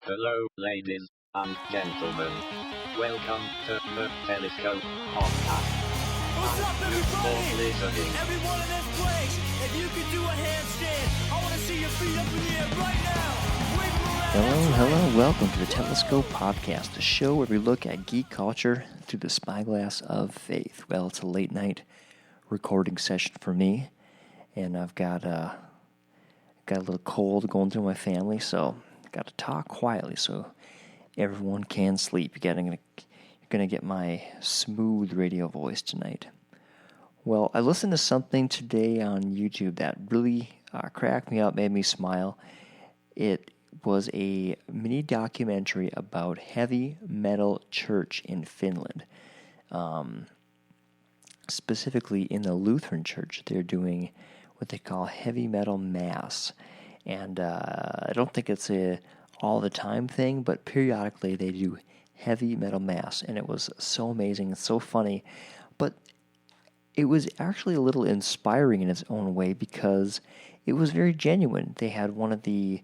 Hello, ladies and gentlemen. Welcome to the Telescope Podcast. What's up, Thank you for everybody? listening. Everyone in this place, if you could do a handstand, I want to see your feet up in the air right now. Wave them around. Hello. Welcome to the Telescope Podcast, the show where we look at geek culture through the spyglass of faith. Well, it's a late night recording session for me, and I've got a little cold going through my family, so I've got to talk quietly so everyone can sleep. You're gonna get my smooth radio voice tonight. Well, I listened to something today on YouTube that really cracked me up, made me smile. It was a mini documentary about heavy metal church in Finland. Specifically in the Lutheran church, they're doing what they call heavy metal mass. And I don't think it's a all the time thing, but periodically they do heavy metal mass. And it was so amazing and so funny. But it was actually a little inspiring in its own way because it was very genuine. They had one of the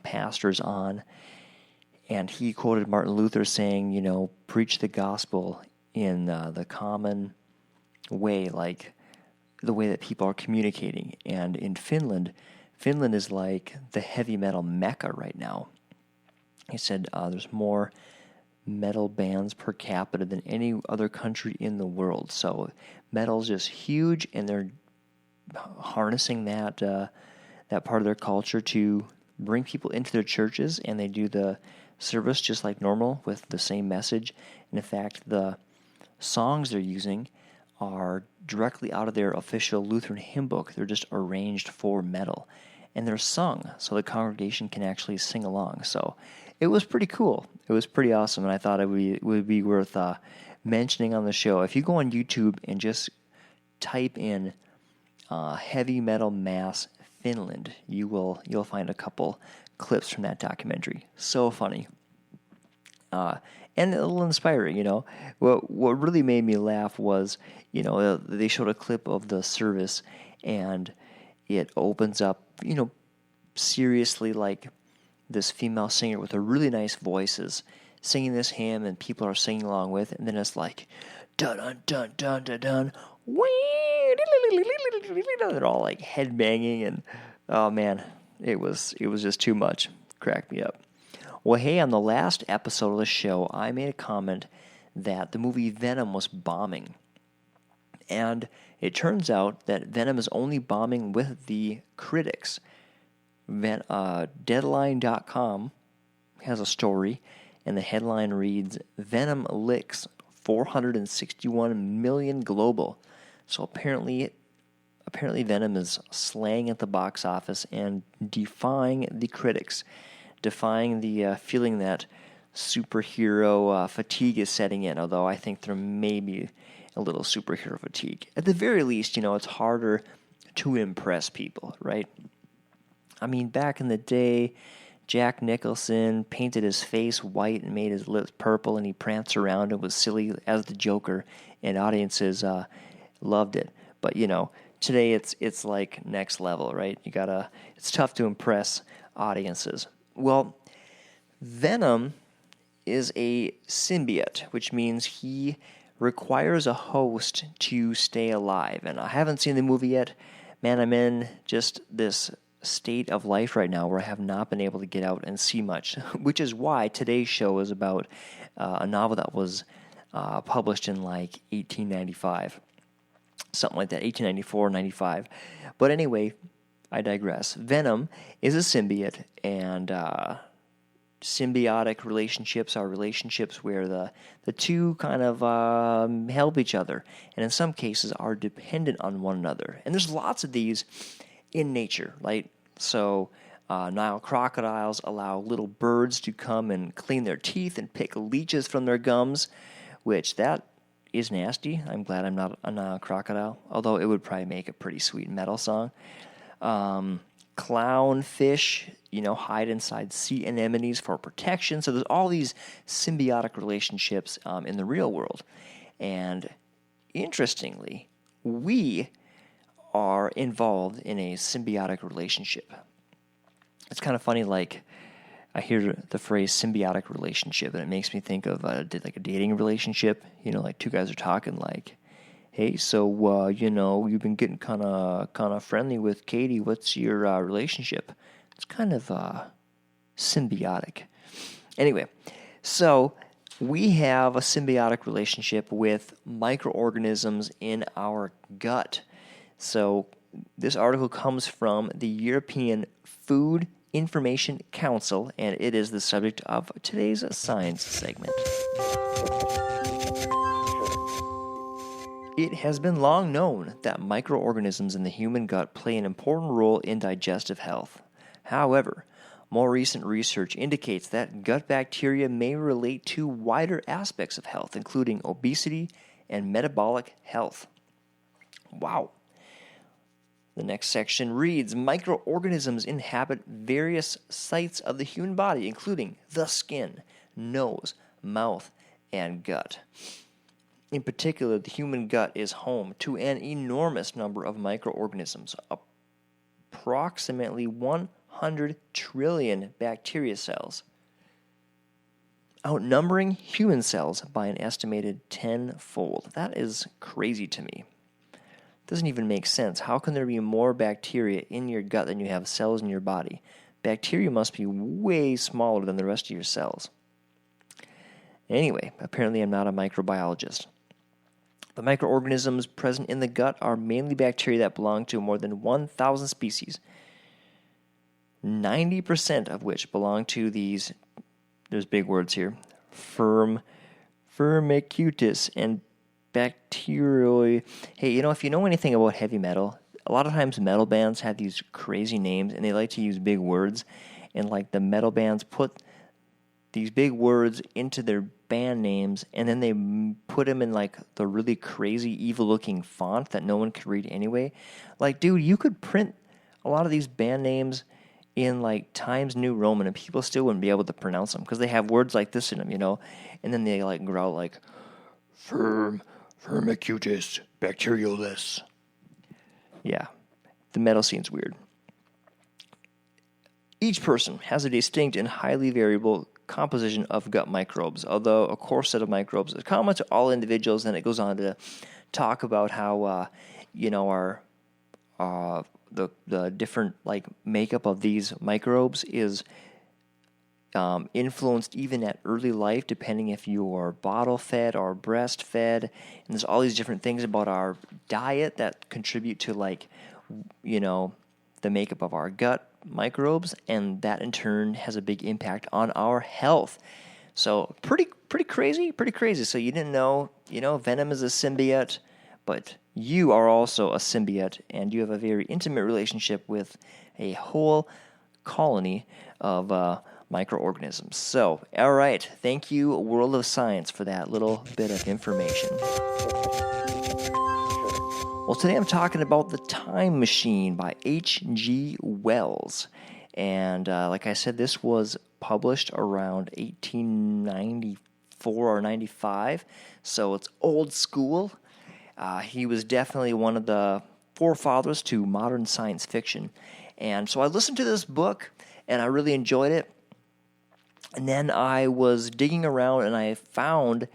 pastors on, and he quoted Martin Luther saying, preach the gospel in the common way, like the way that people are communicating. And in Finland is like the heavy metal mecca right now. He said there's more metal bands per capita than any other country in the world. So metal's just huge, and they're harnessing that part of their culture to bring people into their churches, and they do the service just like normal with the same message. And in fact, the songs they're using are directly out of their official Lutheran hymn book. They're just arranged for metal, and they're sung so the congregation can actually sing along. So it was pretty cool. It was pretty awesome, and I thought it would be worth mentioning on the show. If you go on YouTube and just type in heavy metal mass Finland, you'll find a couple clips from that documentary. So funny. And a little inspiring, What really made me laugh was, they showed a clip of the service, and it opens up, seriously, like this female singer with a really nice voice is singing this hymn, and people are singing along with it, and then it's like, dun dun dun dun dun dun, they're all like head banging, and oh man, it was just too much. Cracked me up. Well, hey, on the last episode of the show, I made a comment that the movie Venom was bombing. And it turns out that Venom is only bombing with the critics. Deadline.com has a story, and the headline reads, Venom licks 461 million global. So apparently Venom is slaying at the box office and defying the critics. Defying the feeling that superhero fatigue is setting in, although I think there may be a little superhero fatigue. At the very least, it's harder to impress people, right? I mean, back in the day, Jack Nicholson painted his face white and made his lips purple, and he pranced around and was silly as the Joker, and audiences loved it. But, today it's like next level, right? It's tough to impress audiences. Well, Venom is a symbiote, which means he requires a host to stay alive. And I haven't seen the movie yet. Man, I'm in just this state of life right now where I have not been able to get out and see much, which is why today's show is about a novel that was published in like 1895. Something like that, 1894, 95. But anyway, I digress. Venom is a symbiote, and symbiotic relationships are relationships where the two kind of help each other, and in some cases are dependent on one another. And there's lots of these in nature, right? So Nile crocodiles allow little birds to come and clean their teeth and pick leeches from their gums, which that is nasty. I'm glad I'm not a Nile crocodile, although it would probably make a pretty sweet metal song. Clownfish, hide inside sea anemones for protection. So there's all these symbiotic relationships in the real world. And interestingly, we are involved in a symbiotic relationship. It's kind of funny, like I hear the phrase symbiotic relationship, and it makes me think of like a dating relationship. Like two guys are talking, like, "Hey, so you've been getting kind of friendly with Katie. What's your relationship?" It's kind of symbiotic. Anyway, so we have a symbiotic relationship with microorganisms in our gut. So this article comes from the European Food Information Council, and it is the subject of today's science segment. It has been long known that microorganisms in the human gut play an important role in digestive health. However, more recent research indicates that gut bacteria may relate to wider aspects of health, including obesity and metabolic health. Wow. The next section reads, microorganisms inhabit various sites of the human body, including the skin, nose, mouth, and gut. In particular, the human gut is home to an enormous number of microorganisms, approximately 100 trillion bacteria cells, outnumbering human cells by an estimated 10-fold. That is crazy to me. Doesn't even make sense. How can there be more bacteria in your gut than you have cells in your body? Bacteria must be way smaller than the rest of your cells. Anyway, apparently I'm not a microbiologist. The microorganisms present in the gut are mainly bacteria that belong to more than 1,000 species, 90% of which belong to these, there's big words here, Firmicutes and Bacterioi. Hey, if you know anything about heavy metal, a lot of times metal bands have these crazy names, and they like to use big words, and like the metal bands put these big words into their band names, and then they put them in like the really crazy, evil-looking font that no one could read anyway. Like, dude, you could print a lot of these band names in like Times New Roman, and people still wouldn't be able to pronounce them because they have words like this in them, and then they like growl like Firmicutes bacteriolus. Yeah, the metal scene's weird. Each person has a distinct and highly variable composition of gut microbes, although a core set of microbes is common to all individuals. And it goes on to talk about how the different like makeup of these microbes is influenced even at early life, depending if you are bottle fed or breastfed. And there's all these different things about our diet that contribute to the makeup of our gut microbes, and that in turn has a big impact on our health. So pretty crazy. So you didn't know, venom is a symbiote, but you are also a symbiote, and you have a very intimate relationship with a whole colony of microorganisms. So, all right, thank you, World of Science, for that little bit of information. Well, today I'm talking about The Time Machine by H.G. Wells. And like I said, this was published around 1894 or 95, so it's old school. He was definitely one of the forefathers to modern science fiction. And so I listened to this book, and I really enjoyed it. And then I was digging around, and I found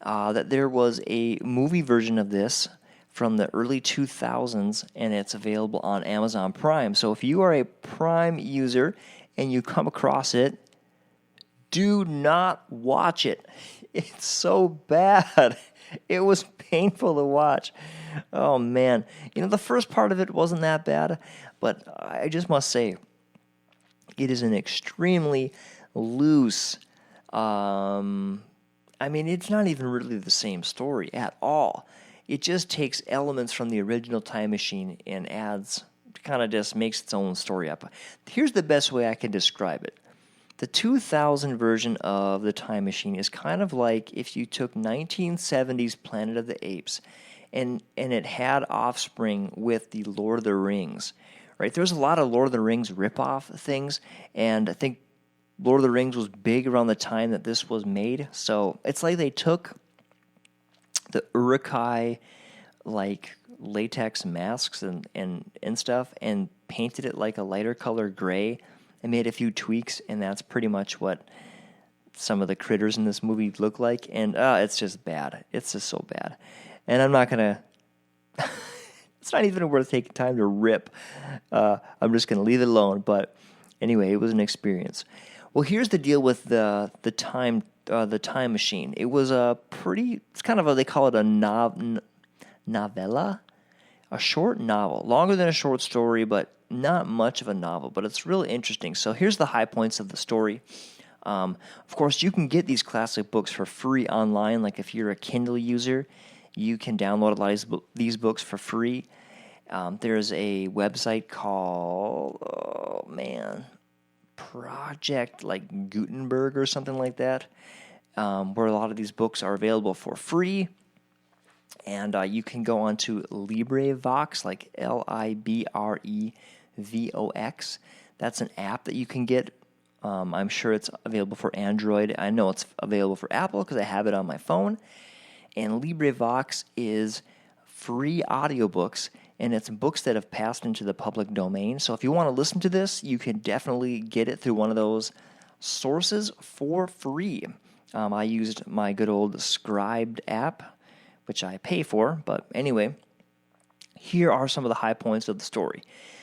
that there was a movie version of this from the early 2000s, and it's available on Amazon Prime. So if you are a Prime user and you come across it, do not watch it. It's so bad. It was painful to watch. Oh, man. The first part of it wasn't that bad, but I just must say, it is an extremely loose, it's not even really the same story at all. It just takes elements from the original Time Machine and just makes its own story up. Here's the best way I can describe it. The 2000 version of The Time Machine is kind of like if you took 1970s Planet of the Apes and it had offspring with the Lord of the Rings, right? There's a lot of Lord of the Rings ripoff things, and I think Lord of the Rings was big around the time that this was made. So it's like they took the Urukai like latex masks and stuff and painted it like a lighter color gray I made a few tweaks, and that's pretty much what some of the critters in this movie look like. And it's just bad. It's just so bad. And I'm not going to... It's not even worth taking time to rip. I'm just going to leave it alone. But anyway, it was an experience. Well, here's the deal with the time machine. It was it's kind of they call it a novella, a short novel, longer than a short story, but not much of a novel. But it's really interesting. So here's the high points of the story. Of course, you can get these classic books for free online. Like if you're a Kindle user, you can download a lot of these books for free. There's a website called, Project like Gutenberg or something like that, where a lot of these books are available for free. And you can go on to LibreVox, like LibreVox. That's an app that you can get. I'm sure it's available for Android. I know it's available for Apple because I have it on my phone. And LibreVox is free audiobooks, and it's books that have passed into the public domain. So if you want to listen to this, you can definitely get it through one of those sources for free. I used my good old Scribed app, which I pay for. But anyway, here are some of the high points of the story.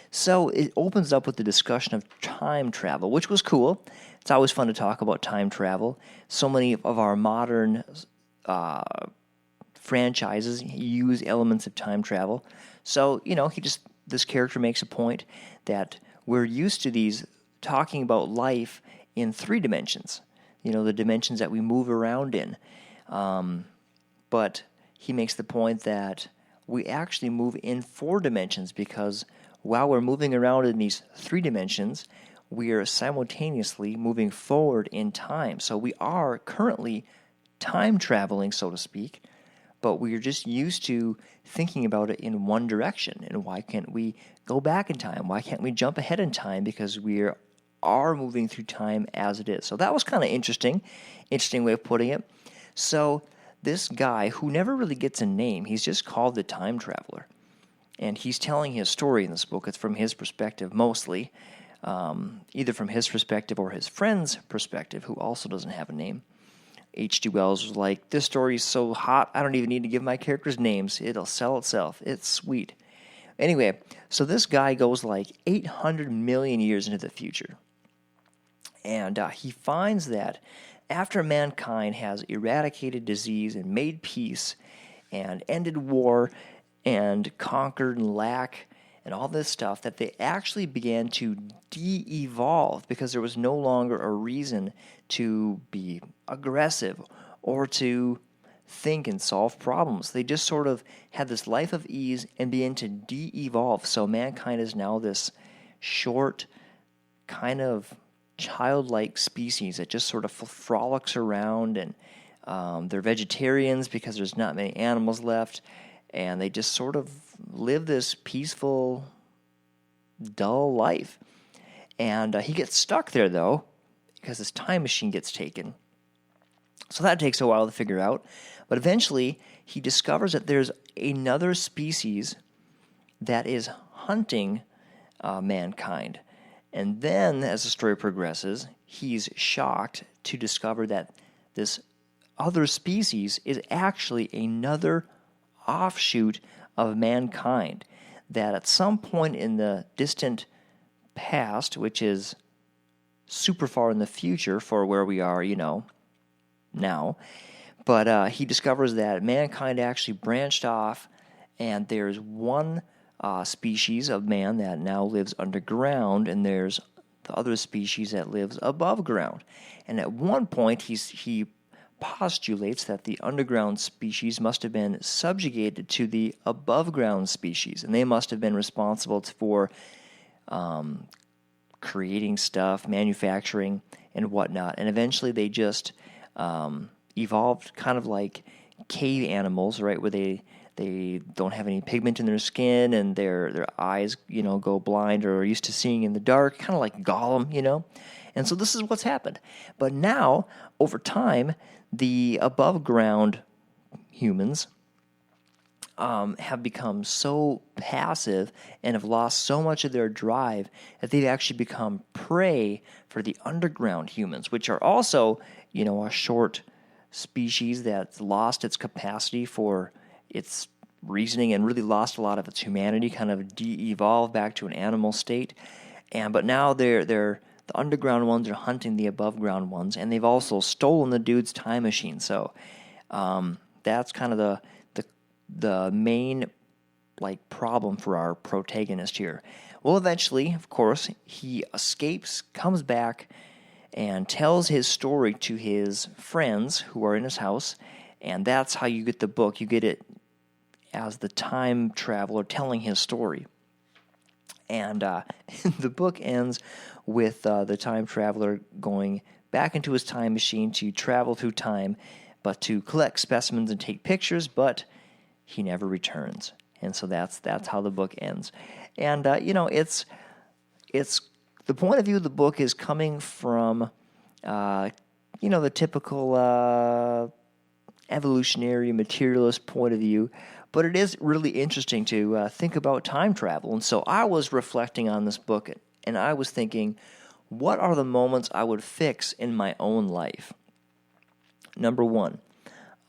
So it opens up with the discussion of time travel, which was cool. It's always fun to talk about time travel. So many of our modern franchises use elements of time travel. So, this character makes a point that we're used to these talking about life in 3 dimensions, the dimensions that we move around in. But he makes the point that we actually move in 4 dimensions because while we're moving around in these 3 dimensions, we are simultaneously moving forward in time. So we are currently time traveling, so to speak, but we're just used to thinking about it in one direction. And why can't we go back in time? Why can't we jump ahead in time? Because we are moving through time as it is. So that was kind of interesting way of putting it. So this guy, who never really gets a name, he's just called the time traveler. And he's telling his story in this book. It's from his perspective mostly, either from his perspective or his friend's perspective, who also doesn't have a name. H.G. Wells was like, this story is so hot, I don't even need to give my characters names. It'll sell itself. It's sweet. Anyway, so this guy goes like 800 million years into the future. And he finds that after mankind has eradicated disease and made peace and ended war and conquered lack and all this stuff, that they actually began to de-evolve because there was no longer a reason to be aggressive or to think and solve problems. They just sort of had this life of ease and began to de-evolve. So mankind is now this short, kind of childlike species that just sort of frolics around, and they're vegetarians because there's not many animals left. And they just sort of live this peaceful, dull life. And he gets stuck there, though, because his time machine gets taken. So that takes a while to figure out. But eventually, he discovers that there's another species that is hunting mankind. And then, as the story progresses, he's shocked to discover that this other species is actually another offshoot of mankind, that at some point in the distant past, which is super far in the future for where we are, now, but he discovers that mankind actually branched off, and there's one species of man that now lives underground, and there's the other species that lives above ground. And at one point, he postulates that the underground species must have been subjugated to the above-ground species, and they must have been responsible for creating stuff, manufacturing, and whatnot. And eventually they just evolved kind of like cave animals, right, where they don't have any pigment in their skin, and their eyes, go blind or are used to seeing in the dark, kind of like Gollum, And so this is what's happened. But now, over time, the above-ground humans have become so passive and have lost so much of their drive that they've actually become prey for the underground humans, which are also, a short species that's lost its capacity for its reasoning and really lost a lot of its humanity, kind of de-evolved back to an animal state. But now the underground ones are hunting the above ground ones, and they've also stolen the dude's time machine. So that's kind of the main problem for our protagonist here. Well, eventually, of course, he escapes, comes back, and tells his story to his friends who are in his house, and that's how you get the book. You get it as the time traveler telling his story. And the book ends with the time traveler going back into his time machine to travel through time, but to collect specimens and take pictures, but he never returns. And so that's how the book ends. And, it's the point of view of the book is coming from, the typical evolutionary materialist point of view, but it is really interesting to think about time travel. And so I was reflecting on this book, and I was thinking, what are the moments I would fix in my own life? Number one,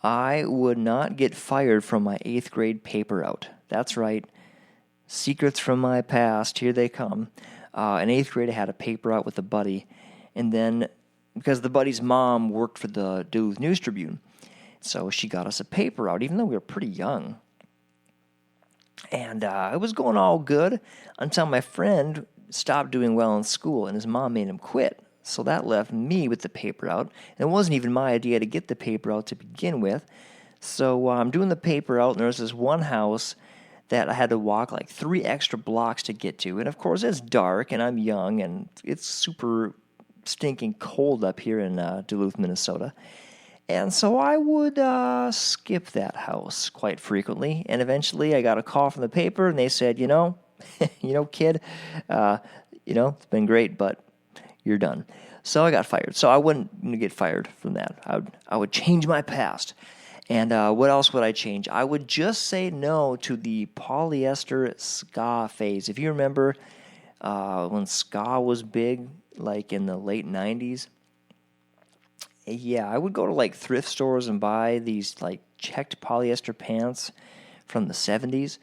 I would not get fired from my 8th grade paper route. That's right. Secrets from my past, here they come. In 8th grade, I had a paper route with a buddy, and then because the buddy's mom worked for the Duluth News Tribune, so she got us a paper route, even though we were pretty young. And it was going all good until my friend stopped doing well in school, and his mom made him quit. So that left me with the paper route, and it wasn't even my idea to get the paper route to begin with. So I'm doing the paper route, and there's this one house that I had to walk 3 extra blocks to get to. And of course, it's dark, and I'm young, and it's super stinking cold up here in Duluth, Minnesota. And so I would skip that house quite frequently. And eventually I got a call from the paper, and they said, kid, it's been great, but you're done. So I got fired. So I wouldn't get fired from that. I would change my past. And what else would I change? I would just say no to the polyester ska phase. If you remember when ska was big, in the late 90s, yeah, I would go to thrift stores and buy these checked polyester pants from the 70s,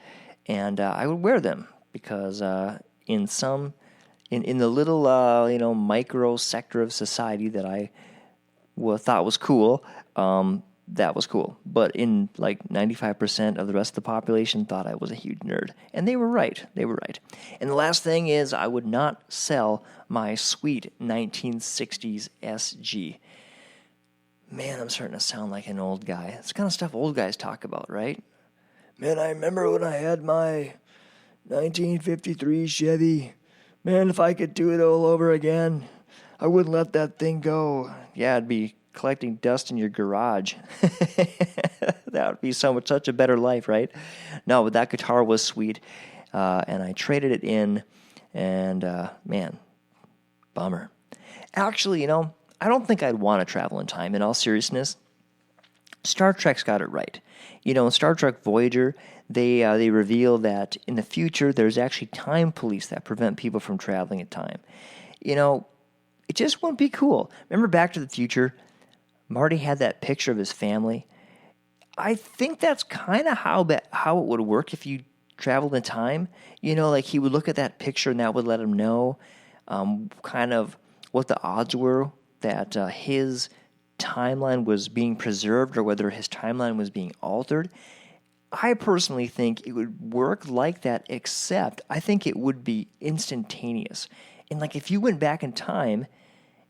and I would wear them because in the little micro sector of society that I thought was cool, that was cool. But in 95% of the rest of the population thought I was a huge nerd. And they were right. And the last thing is I would not sell my sweet 1960s SG. Man, I'm starting to sound like an old guy. It's the kind of stuff old guys talk about, right? Man, I remember when I had my 1953 Chevy. Man, if I could do it all over again, I wouldn't let that thing go. Yeah, it'd be collecting dust in your garage. That would be such a better life, right? No, but that guitar was sweet, and I traded it in, and man, bummer. Actually, I don't think I'd want to travel in time, in all seriousness. Star Trek's got it right. In Star Trek Voyager, they reveal that in the future, there's actually time police that prevent people from traveling in time. It just wouldn't be cool. Remember Back to the Future? Marty had that picture of his family. I think that's kind of how it would work if you traveled in time. He would look at that picture and that would let him know kind of what the odds were that his timeline was being preserved or whether his timeline was being altered. I personally think it would work like that, except I think it would be instantaneous. And if you went back in time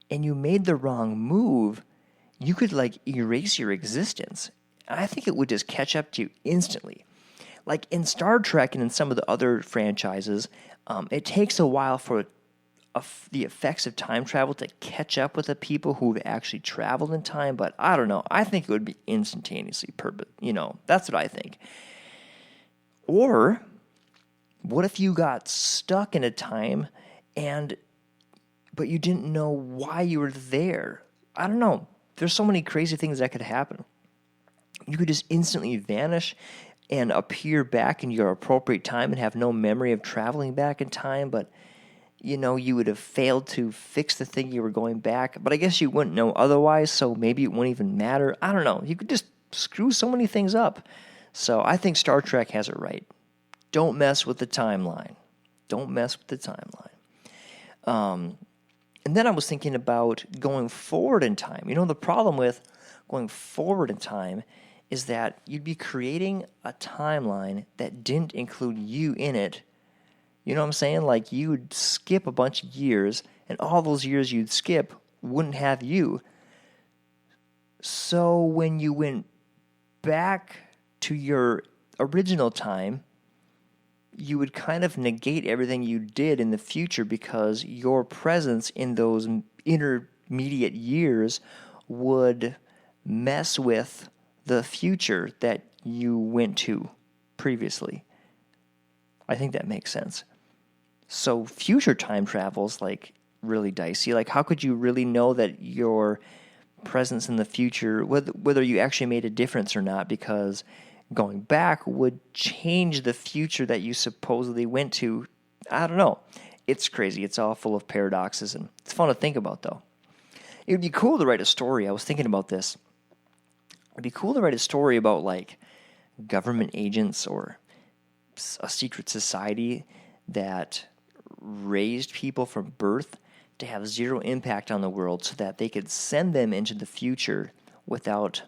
and you made the wrong move, you could erase your existence. I think it would just catch up to you instantly. In Star Trek and in some of the other franchises, it takes a while for the effects of time travel to catch up with the people who've actually traveled in time, but I don't know. I think it would be instantaneously that's what I think. Or what if you got stuck in a time but you didn't know why you were there? I don't know. There's so many crazy things that could happen. You could just instantly vanish. and appear back in your appropriate time and have no memory of traveling back in time, but you would have failed to fix the thing you were going back. But I guess you wouldn't know otherwise, so maybe it wouldn't even matter. I don't know. You could just screw so many things up. So I think Star Trek has it right. Don't mess with the timeline. Don't mess with the timeline. And then I was thinking about going forward in time. The problem with going forward in time is that you'd be creating a timeline that didn't include you in it. You know what I'm saying? Like, you would skip a bunch of years, and all those years you'd skip wouldn't have you. So when you went back to your original time, you would kind of negate everything you did in the future, because your presence in those intermediate years would mess with the future that you went to previously. I think that makes sense. So future time travel's like really dicey. Like, how could you really know that your presence in the future, whether you actually made a difference or not, because going back would change the future that you supposedly went to? I don't know. It's crazy. It's all full of paradoxes, and it's fun to think about, though. It would be cool to write a story. I was thinking about this. It'd be cool to write a story about, like, government agents or a secret society that raised people from birth to have zero impact on the world, so that they could send them into the future without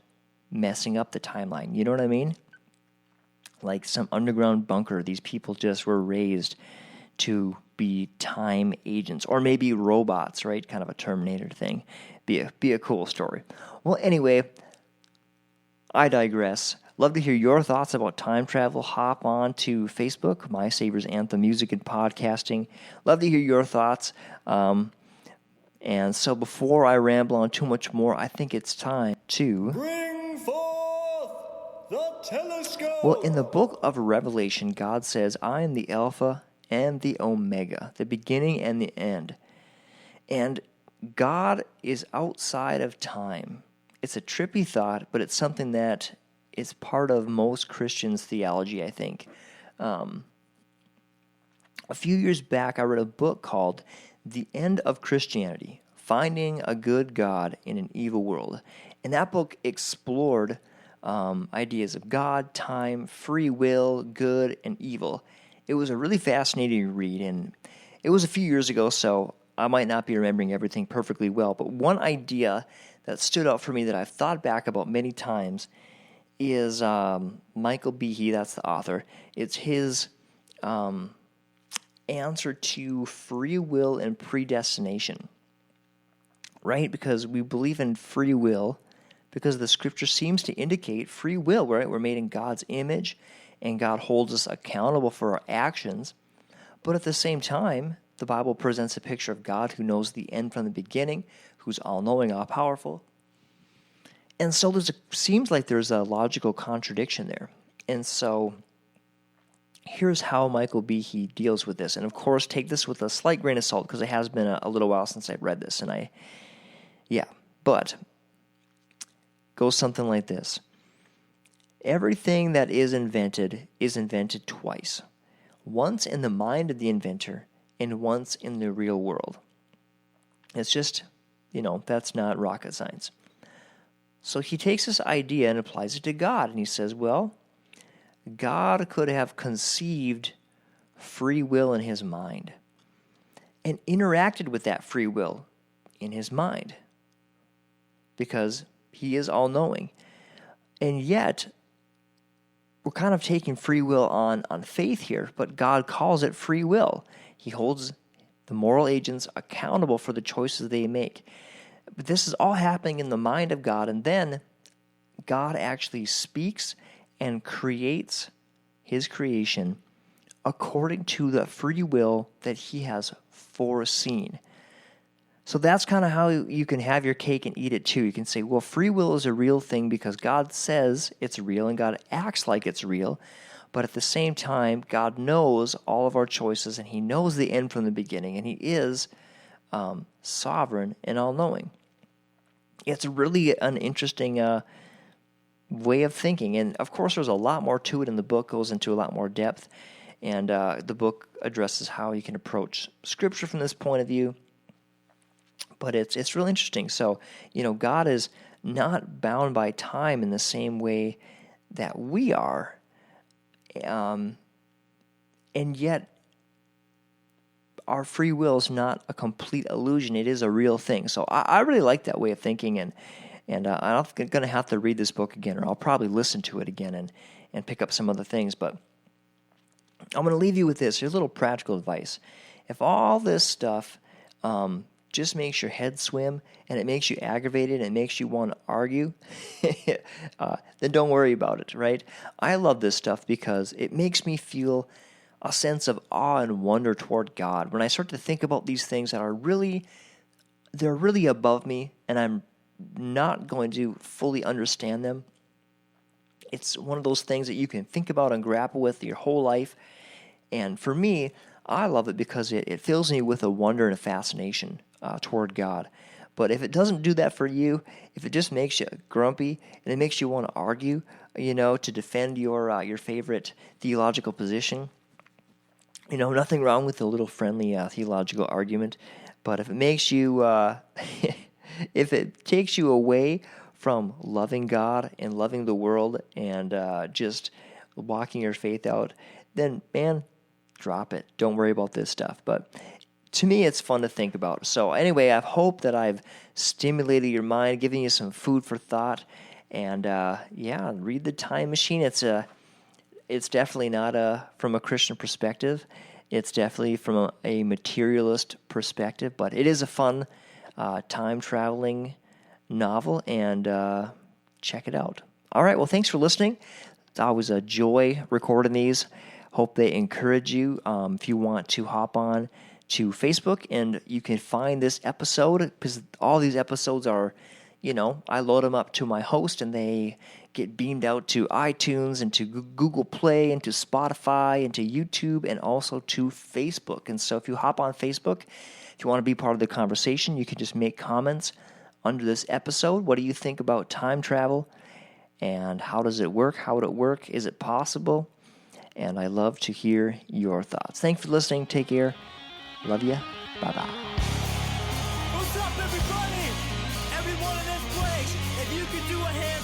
messing up the timeline. You know what I mean? Like some underground bunker, these people just were raised to be time agents, or maybe robots, right? Kind of a Terminator thing. Be a cool story. Well, anyway, I digress. Love to hear your thoughts about time travel. Hop on to Facebook, My Savior's Anthem Music and Podcasting. Love to hear your thoughts. And so before I ramble on too much more, I think it's time to Bring forth the telescope. Well, in the book of Revelation, God says, I am the Alpha and the Omega, the beginning and the end. And God is outside of time. It's a trippy thought, but it's something that is part of most Christians' theology, I think. A few years back, I read a book called The End of Christianity, Finding a Good God in an Evil World. And that book explored ideas of God, time, free will, good, and evil. It was a really fascinating read, and it was a few years ago, so I might not be remembering everything perfectly well, but one idea that stood out for me that I've thought back about many times is Michael Behe, that's the author. It's his answer to free will and predestination, right? Because we believe in free will because the scripture seems to indicate free will, right? We're made in God's image, and God holds us accountable for our actions. But at the same time, the Bible presents a picture of God who knows the end from the beginning, who's all-knowing, all-powerful. And so seems like there's a logical contradiction there. And so here's how Michael Behe deals with this. And of course, take this with a slight grain of salt, because it has been a little while since I've read this. But goes something like this. Everything that is invented twice. Once in the mind of the inventor and once in the real world. It's just, that's not rocket science. So he takes this idea and applies it to God, and he says, well, God could have conceived free will in his mind and interacted with that free will in his mind because he is all-knowing. And yet, we're kind of taking free will on faith here, but God calls it free will. He holds the moral agents accountable for the choices they make. But this is all happening in the mind of God, and then God actually speaks and creates his creation according to the free will that he has foreseen. So that's kind of how you can have your cake and eat it too. You can say, well, free will is a real thing because God says it's real and God acts like it's real. But at the same time, God knows all of our choices and he knows the end from the beginning, and he is sovereign and all-knowing. It's really an interesting way of thinking. And of course, there's a lot more to it in the book, goes into a lot more depth. And the book addresses how you can approach Scripture from this point of view. But it's really interesting. So, God is not bound by time in the same way that we are. And yet, our free will is not a complete illusion. It is a real thing. So I really like that way of thinking. And I'm going to have to read this book again, or I'll probably listen to it again and pick up some other things. But I'm going to leave you with this. Here's a little practical advice. If all this stuff just makes your head swim and it makes you aggravated and it makes you want to argue, then don't worry about it, right? I love this stuff because it makes me feel a sense of awe and wonder toward God. When I start to think about these things that they're really above me and I'm not going to fully understand them, it's one of those things that you can think about and grapple with your whole life. And for me, I love it because it fills me with a wonder and a fascination toward God. But if it doesn't do that for you, if it just makes you grumpy and it makes you want to argue, to defend your favorite theological position, nothing wrong with a little friendly theological argument. But if it makes you, if it takes you away from loving God and loving the world and just walking your faith out, then, man, drop it. Don't worry about this stuff. But to me, it's fun to think about. So anyway, I hope that I've stimulated your mind, given you some food for thought. And read The Time Machine. It's definitely not from a Christian perspective. It's definitely from a materialist perspective. But it is a fun time-traveling novel, and check it out. All right, well, thanks for listening. It's always a joy recording these. Hope they encourage you. If you want to hop on to Facebook, and you can find this episode, because all these episodes are, I load them up to my host, and they get beamed out to iTunes and to Google Play and to Spotify and to YouTube and also to Facebook. And so if you hop on Facebook, if you want to be part of the conversation, you can just make comments under this episode. What do you think about time travel? And how does it work? How would it work? Is it possible? And I love to hear your thoughts. Thanks for listening. Take care. Love you. Bye-bye. What's up, everybody? Everyone in this place, if you could do a hand